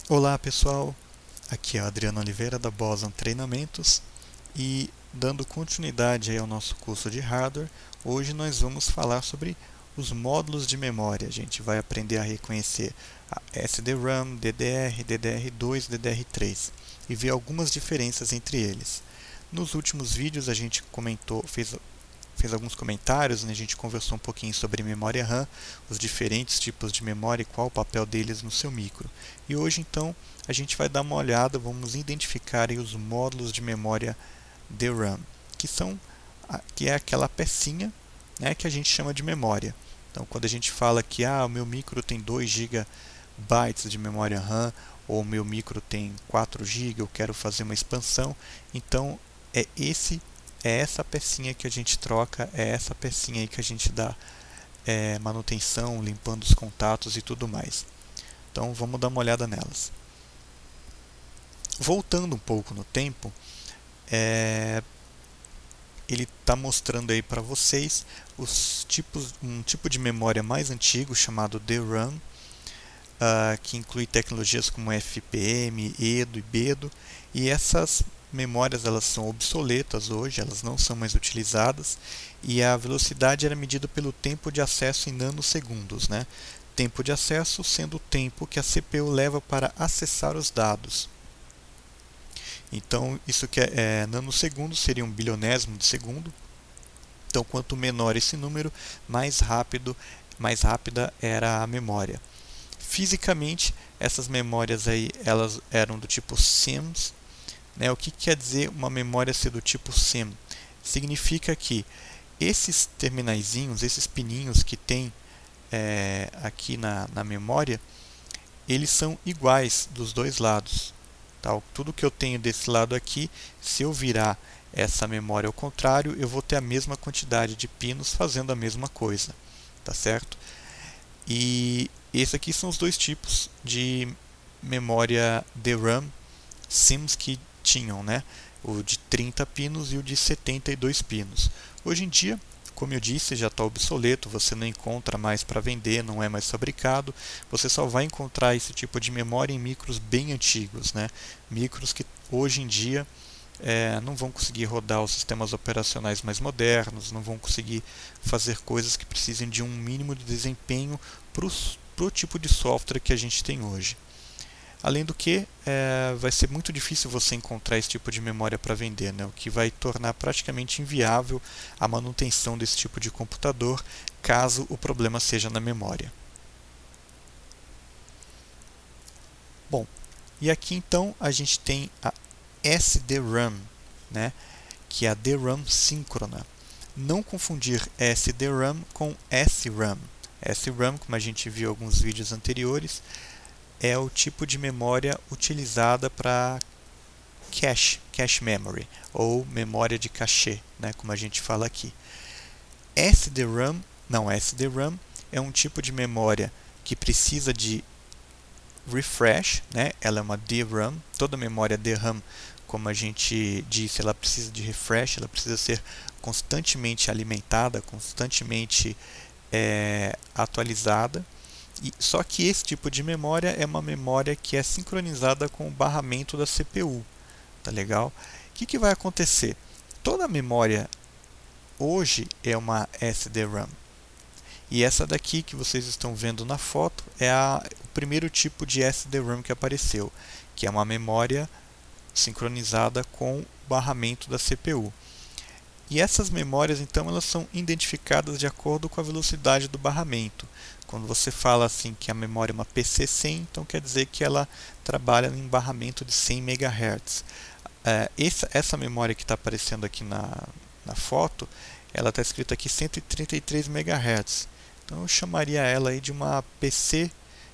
Olá pessoal, aqui é o Adriano Oliveira da Boson Treinamentos e dando continuidade aí ao nosso curso de hardware, hoje nós vamos falar sobre os módulos de memória. A gente vai aprender a reconhecer a SDRAM, DDR, DDR2, DDR3 e ver algumas diferenças entre eles. Nos últimos vídeos a gente fez alguns comentários, né? A gente conversou um pouquinho sobre memória RAM, os diferentes tipos de memória e qual o papel deles no seu micro. E hoje então a gente vai dar uma olhada, vamos identificar aí os módulos de memória DRAM, que é aquela pecinha, né, que a gente chama de memória. Então quando a gente fala que o meu micro tem 2 GB de memória RAM, ou o meu micro tem 4 GB, eu quero fazer uma expansão, então é esse é essa pecinha que a gente troca, é essa pecinha aí que a gente dá manutenção, limpando os contatos e tudo mais. Então vamos dar uma olhada nelas. Voltando um pouco no tempo, ele está mostrando aí para vocês um tipo de memória mais antigo chamado DRAM, que inclui tecnologias como FPM, EDO e BEDO, e essas memórias elas são obsoletas hoje, elas não são mais utilizadas, e a velocidade era medida pelo tempo de acesso em nanosegundos, né? Tempo de acesso sendo o tempo que a CPU leva para acessar os dados. Então, isso que é nanosegundos seria um bilionésimo de segundo. Então, quanto menor esse número, mais rápida era a memória. Fisicamente, essas memórias aí, elas eram do tipo SIMS, né? O que quer dizer uma memória ser do tipo SIM? Significa que esses terminaizinhos, esses pininhos que tem aqui na memória, eles são iguais dos dois lados. Tá? Tudo que eu tenho desse lado aqui, se eu virar essa memória ao contrário, eu vou ter a mesma quantidade de pinos fazendo a mesma coisa. Tá certo? E esses aqui são os dois tipos de memória DRAM SIMs que tinham, né? O de 30 pinos e o de 72 pinos. Hoje em dia, como eu disse, já está obsoleto, você não encontra mais para vender, não é mais fabricado. Você só vai encontrar esse tipo de memória em micros bem antigos, né? Micros que hoje em dia não vão conseguir rodar os sistemas operacionais mais modernos, não vão conseguir fazer coisas que precisem de um mínimo de desempenho para o tipo de software que a gente tem hoje. Além do que, vai ser muito difícil você encontrar esse tipo de memória para vender, né? O que vai tornar praticamente inviável a manutenção desse tipo de computador, caso o problema seja na memória. Bom, e aqui então a gente tem a SDRAM, né? Que é a DRAM síncrona. Não confundir SDRAM com SRAM. SRAM, como a gente viu em alguns vídeos anteriores, é o tipo de memória utilizada para cache memory, ou memória de cache, né, como a gente fala aqui. SDRAM é um tipo de memória que precisa de refresh, né? Ela é uma DRAM, toda memória DRAM, como a gente disse, ela precisa de refresh, ela precisa ser constantemente alimentada, constantemente atualizada. Só que esse tipo de memória é uma memória que é sincronizada com o barramento da CPU. Tá legal? O que vai acontecer? Toda memória hoje é uma SDRAM. E essa daqui que vocês estão vendo na foto é o primeiro tipo de SDRAM que apareceu, que é uma memória sincronizada com o barramento da CPU. E essas memórias, então, elas são identificadas de acordo com a velocidade do barramento. Quando você fala assim que a memória é uma PC100, então quer dizer que ela trabalha em barramento de 100 MHz. Essa memória que está aparecendo aqui na foto, ela está escrita aqui 133 MHz. Então eu chamaria ela aí de uma PC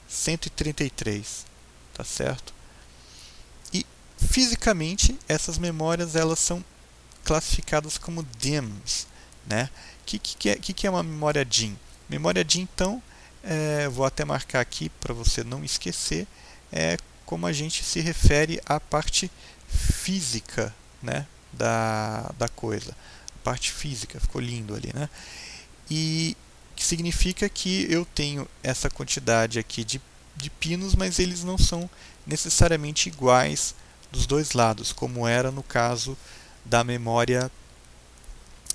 133, tá certo? E fisicamente essas memórias elas são classificadas como DIMMs, né? Que é uma memória DIMM? Memória DIMM, então, vou até marcar aqui para você não esquecer, é como a gente se refere à parte física, né, da coisa. A parte física, ficou lindo ali, né? E que significa que eu tenho essa quantidade aqui de pinos, mas eles não são necessariamente iguais dos dois lados, como era no caso da memória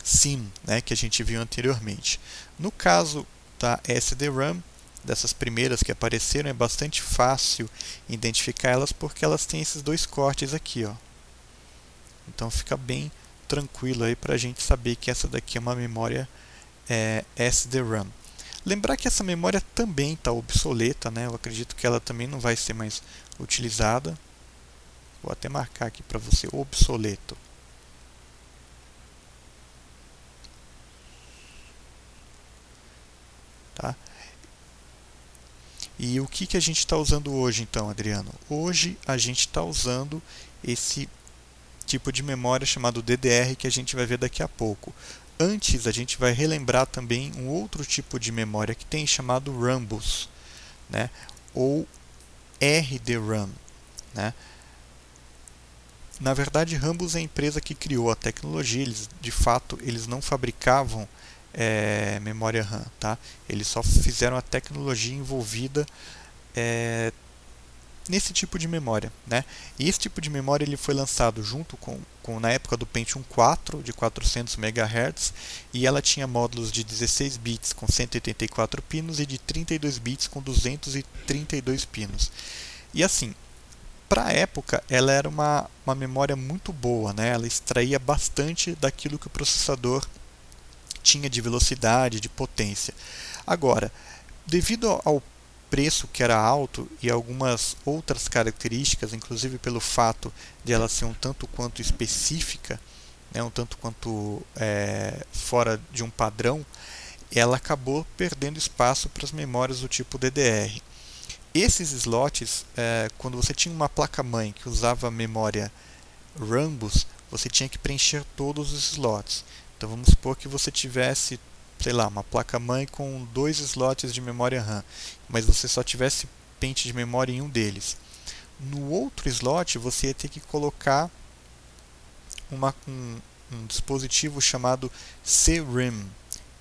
SIM, né, que a gente viu anteriormente. No caso da SDRAM, dessas primeiras que apareceram, é bastante fácil identificar elas porque elas têm esses dois cortes aqui, ó. Então fica bem tranquilo aí para a gente saber que essa daqui é uma memória SDRAM. Lembrar que essa memória também está obsoleta, né? Eu acredito que ela também não vai ser mais utilizada. Vou até marcar aqui para você, obsoleto. Tá? E o que a gente está usando hoje então, Adriano? Hoje a gente está usando esse tipo de memória chamado DDR que a gente vai ver daqui a pouco. Antes a gente vai relembrar também um outro tipo de memória que tem chamado Rambus, né? Ou RDRAM, né? Na verdade, Rambus é a empresa que criou a tecnologia. De fato, eles não fabricavam memória RAM, tá? Eles só fizeram a tecnologia envolvida nesse tipo de memória, né? E esse tipo de memória ele foi lançado junto com na época do Pentium 4 de 400 MHz, e ela tinha módulos de 16 bits com 184 pinos e de 32 bits com 232 pinos. E assim, para a época ela era uma memória muito boa, né? Ela extraía bastante daquilo que o processador tinha de velocidade, de potência. Agora, devido ao preço que era alto e algumas outras características, inclusive pelo fato de ela ser um tanto quanto específica, né, um tanto quanto fora de um padrão, ela acabou perdendo espaço para as memórias do tipo DDR. Esses slots, quando você tinha uma placa-mãe que usava memória Rambus, você tinha que preencher todos os slots. Então vamos supor que você tivesse, sei lá, uma placa-mãe com 2 slots de memória RAM, mas você só tivesse pente de memória em um deles. No outro slot você ia ter que colocar um dispositivo chamado CRIM,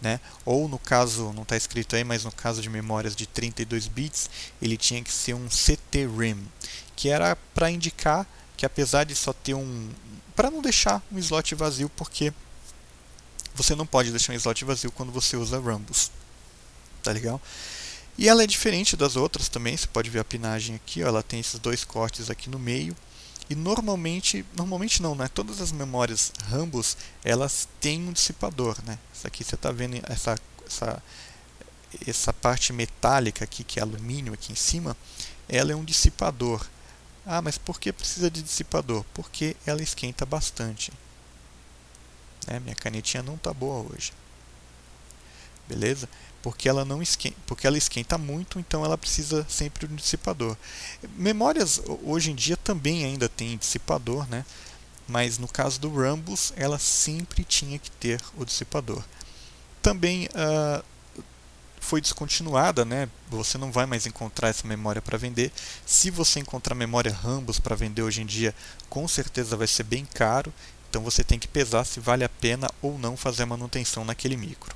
né? Ou no caso, não está escrito aí, mas no caso de memórias de 32 bits, ele tinha que ser um CT-RIM, que era para indicar que apesar de só ter para não deixar um slot vazio, porque você não pode deixar um slot vazio quando você usa Rambus. Tá legal? E ela é diferente das outras também, você pode ver a pinagem aqui, ó, ela tem esses dois cortes aqui no meio. E normalmente não, né? Todas as memórias Rambus, elas têm um dissipador, né? Isso aqui você está vendo essa parte metálica aqui, que é alumínio aqui em cima, ela é um dissipador. Ah, mas por que precisa de dissipador? Porque ela esquenta bastante. Minha canetinha não está boa hoje. Beleza? Porque ela não esquenta, porque ela esquenta muito, então ela precisa sempre de um dissipador. Memórias hoje em dia também ainda tem dissipador, né? Mas no caso do Rambus, ela sempre tinha que ter o dissipador. Também foi descontinuada, né? Você não vai mais encontrar essa memória para vender. Se você encontrar memória Rambus para vender hoje em dia, com certeza vai ser bem caro. Então você tem que pesar se vale a pena ou não fazer a manutenção naquele micro.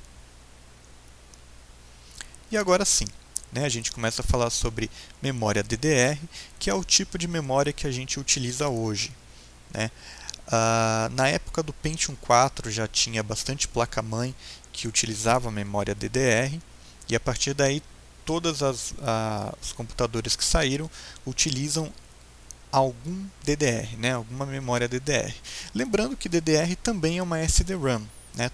E agora sim, né, a gente começa a falar sobre memória DDR, que é o tipo de memória que a gente utiliza hoje, né? Na época do Pentium 4 já tinha bastante placa-mãe que utilizava memória DDR, e a partir daí todos os computadores que saíram utilizam algum DDR, né, alguma memória DDR. Lembrando que DDR também é uma SDRAM, né?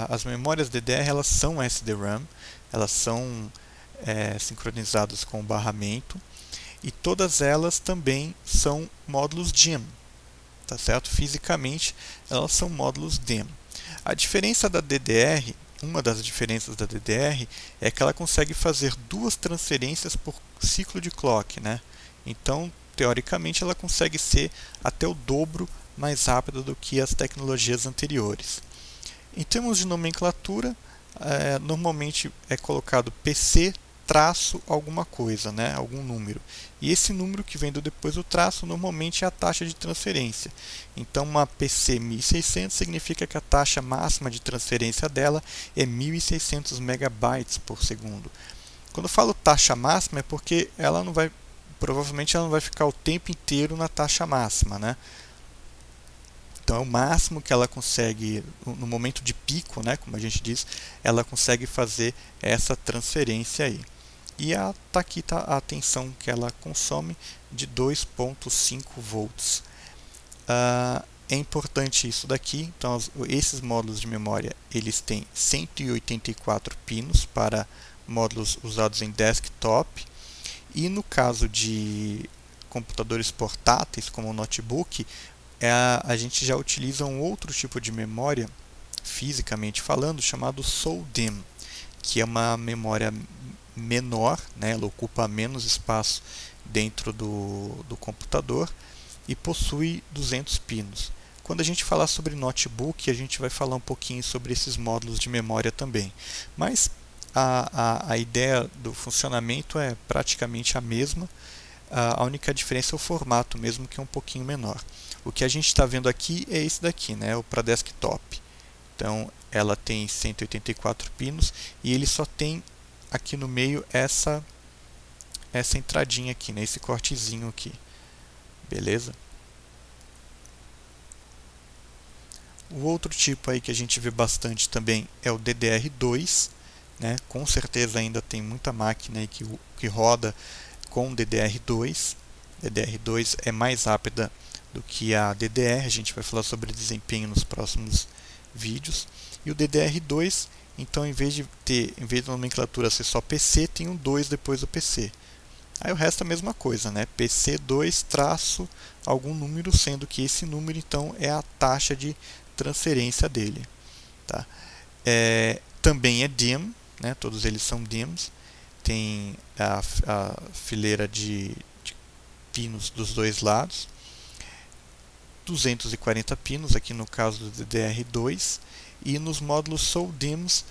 As memórias DDR elas são SDRAM, elas são sincronizadas com o barramento, e todas elas também são módulos DIMM, tá certo? Fisicamente elas são módulos DIMM. A diferença da DDR, uma das diferenças da DDR é que ela consegue fazer 2 transferências por ciclo de clock, né? Então, teoricamente, ela consegue ser até o dobro mais rápida do que as tecnologias anteriores. Em termos de nomenclatura, normalmente é colocado PC traço alguma coisa, né? Algum número. E esse número que vem depois do traço normalmente é a taxa de transferência. Então uma PC 1600 significa que a taxa máxima de transferência dela é 1600 megabytes por segundo. Quando eu falo taxa máxima é porque ela não vai, provavelmente ela não vai ficar o tempo inteiro na taxa máxima, né? Então é o máximo que ela consegue, no momento de pico, né, como a gente diz, ela consegue fazer essa transferência aí. E aqui está a tensão que ela consome de 2,5 volts. É importante isso daqui, então esses módulos de memória eles têm 184 pinos para módulos usados em desktop, e no caso de computadores portáteis como o notebook, a gente já utiliza um outro tipo de memória, fisicamente falando, chamado SOLDIMM, que é uma memória menor, né? Ela ocupa menos espaço dentro do computador e possui 200 pinos. Quando a gente falar sobre notebook, a gente vai falar um pouquinho sobre esses módulos de memória também. Mas a ideia do funcionamento é praticamente a mesma. A única diferença é o formato mesmo, que é um pouquinho menor. O que a gente está vendo aqui é esse daqui, né? O para desktop. Então ela tem 184 pinos e ele só tem aqui no meio essa entradinha aqui, né? Esse cortezinho aqui. Beleza? O outro tipo aí que a gente vê bastante também é o DDR2, né? Com certeza ainda tem muita máquina aí que roda com DDR2. DDR2 é mais rápida do que a DDR, a gente vai falar sobre desempenho nos próximos vídeos. E o DDR2, então, em vez da nomenclatura ser só PC, tem um 2 depois do PC. Aí o resto é a mesma coisa, né? PC2 traço algum número, sendo que esse número então é a taxa de transferência dele. Tá? Também é DIMM, né? Todos eles são DIMMs. Tem a fileira de pinos dos dois lados. 240 pinos, aqui no caso do DDR2. E nos módulos SOLDIMMs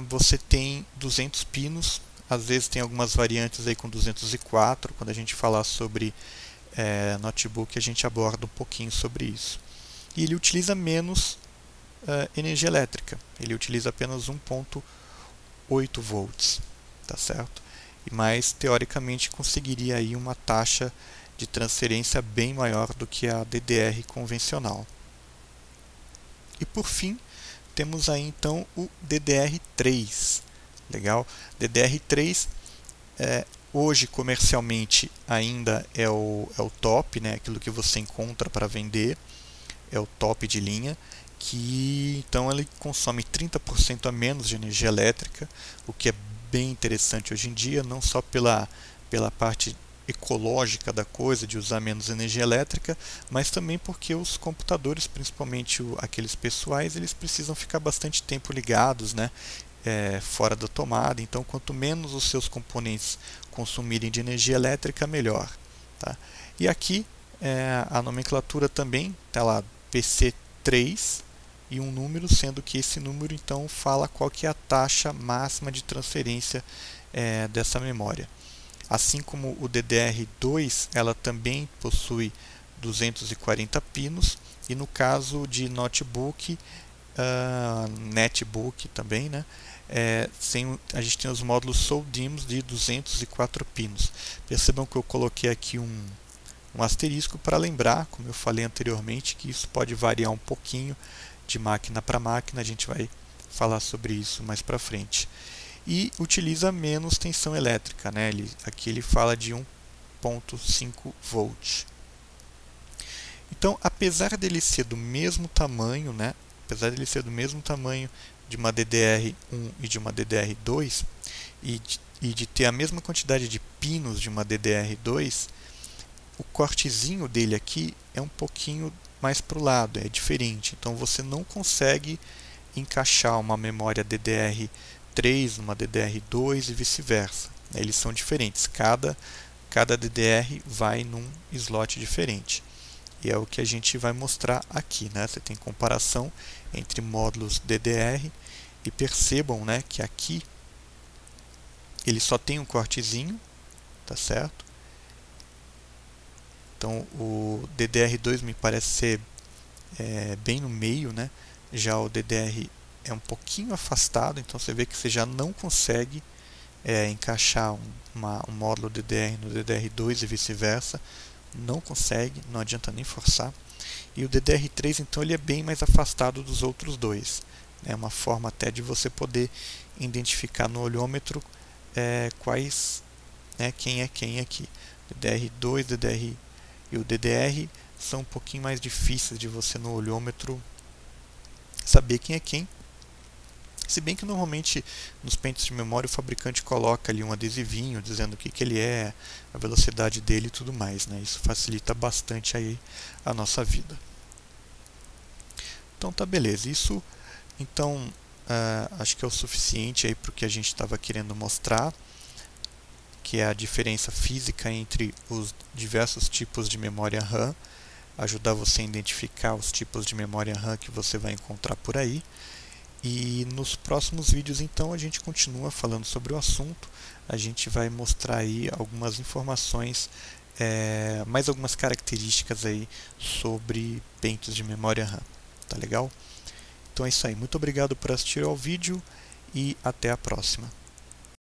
você tem 200 pinos. Às vezes tem algumas variantes aí com 204. Quando a gente falar sobre notebook, a gente aborda um pouquinho sobre isso. E ele utiliza menos energia elétrica. Ele utiliza apenas 1,8 volts, tá certo? Mas teoricamente conseguiria aí uma taxa de transferência bem maior do que a DDR convencional. E por fim, temos aí então o DDR3. Legal? DDR3 hoje comercialmente ainda é o top, né? Aquilo que você encontra para vender, é o top de linha, que então ele consome 30% a menos de energia elétrica, o que é bem interessante hoje em dia, não só pela parte ecológica da coisa, de usar menos energia elétrica, mas também porque os computadores, principalmente aqueles pessoais, eles precisam ficar bastante tempo ligados, né? Fora da tomada, então quanto menos os seus componentes consumirem de energia elétrica, melhor. Tá? E aqui a nomenclatura também está lá, PC3 e um número, sendo que esse número então fala qual que é a taxa máxima de transferência dessa memória. Assim como o DDR2, ela também possui 240 pinos, e no caso de notebook, netbook também, né? A gente tem os módulos SOLDIMMs de 204 pinos. Percebam que eu coloquei aqui um asterisco para lembrar, como eu falei anteriormente, que isso pode variar um pouquinho de máquina para máquina. A gente vai falar sobre isso mais para frente. E utiliza menos tensão elétrica, né? Aqui ele fala de 1,5 volt. Então, apesar dele ser do mesmo tamanho, né? Apesar dele ser do mesmo tamanho de uma DDR1 e de uma DDR2, e de ter a mesma quantidade de pinos de uma DDR2, o cortezinho dele aqui é um pouquinho mais para o lado, é diferente. Então você não consegue encaixar uma memória DDR3 numa DDR2 e vice-versa. Eles são diferentes, cada DDR vai num slot diferente. E é o que a gente vai mostrar aqui, né? Você tem comparação entre módulos DDR e percebam, né, que aqui ele só tem um cortezinho, tá certo? Então o DDR2 me parece ser bem no meio, né? Já o DDR é um pouquinho afastado, então você vê que você já não consegue encaixar um módulo DDR no DDR2 e vice-versa. Não consegue, não adianta nem forçar. E o DDR3 então ele é bem mais afastado dos outros dois. É uma forma até de você poder identificar no olhômetro quais, quem é quem aqui. DDR2, DDR e o DDR são um pouquinho mais difíceis de você no olhômetro saber quem é quem. Se bem que normalmente nos pentes de memória o fabricante coloca ali um adesivinho dizendo o que ele é, a velocidade dele e tudo mais, né? Isso facilita bastante aí a nossa vida. Então tá, beleza. Isso então acho que é o suficiente aí para o que a gente estava querendo mostrar, que é a diferença física entre os diversos tipos de memória RAM, ajudar você a identificar os tipos de memória RAM que você vai encontrar por aí. E nos próximos vídeos então a gente continua falando sobre o assunto. A gente vai mostrar aí algumas informações, mais algumas características aí sobre pentes de memória RAM. Tá legal? Então é isso aí. Muito obrigado por assistir ao vídeo e até a próxima.